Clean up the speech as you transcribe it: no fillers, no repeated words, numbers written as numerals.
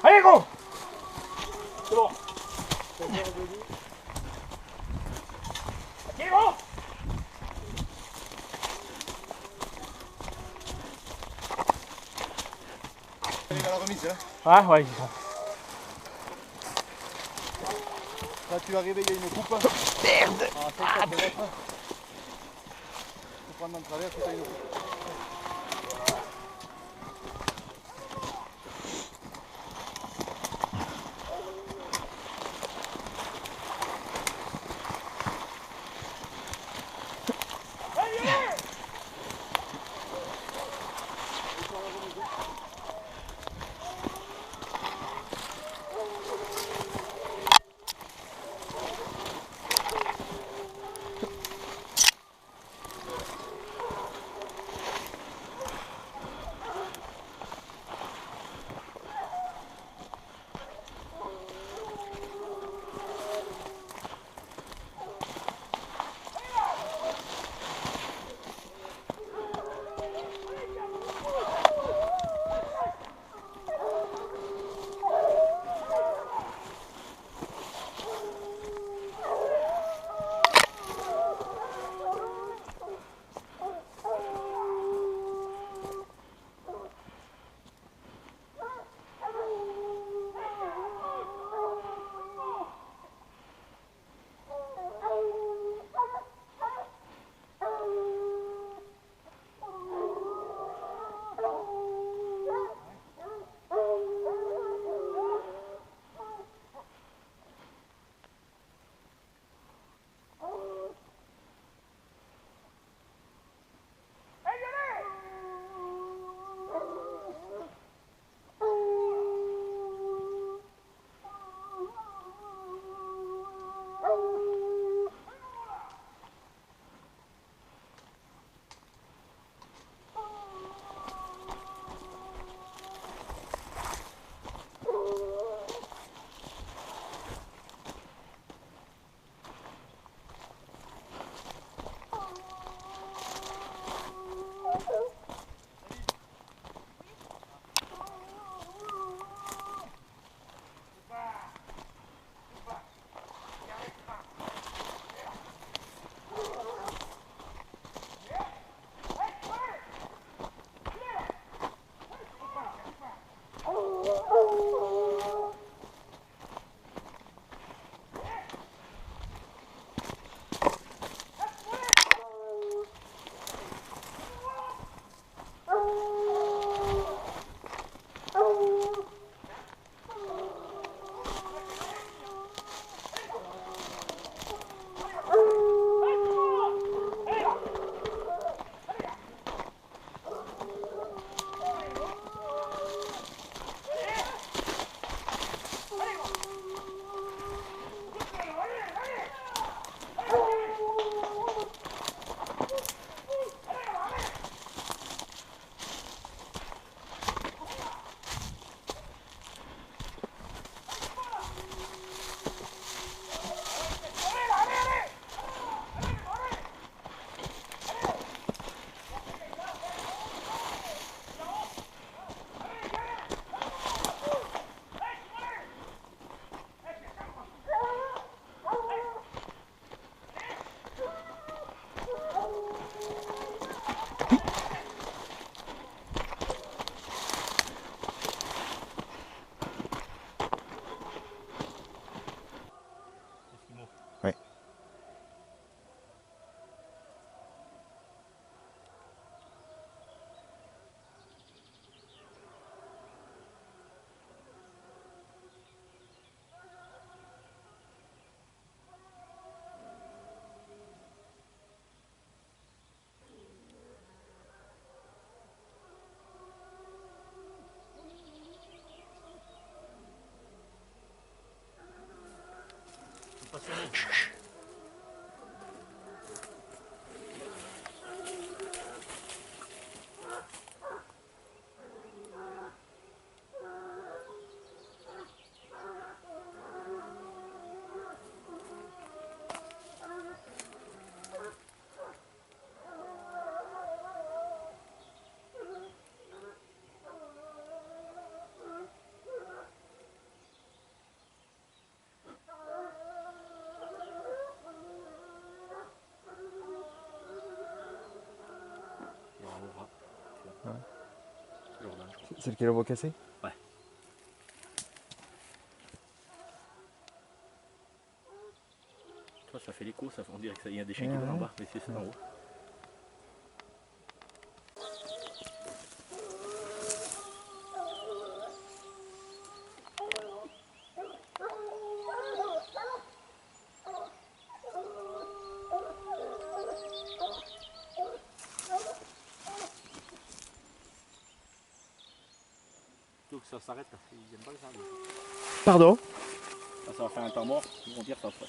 Allez gros. C'est bon. Ok gros. Arrive à la remise là. Ouais. Là tu vas arriver, il y a une coupe. Merde. Ah, faut prendre en travers, c'est pas une coupe. Ouais. rat. Ouais. Jourdain, je crois. C'est lequel on voit casser? Ouais. Toi, ça fait l'écho, on dirait qu'il y a des chiens qui volent en bas, mais c'est ça en haut. Donc ça s'arrête là, ils n'aiment pas le sable. Pardon? Là, ça va faire un temps mort, ils vont dire ça après.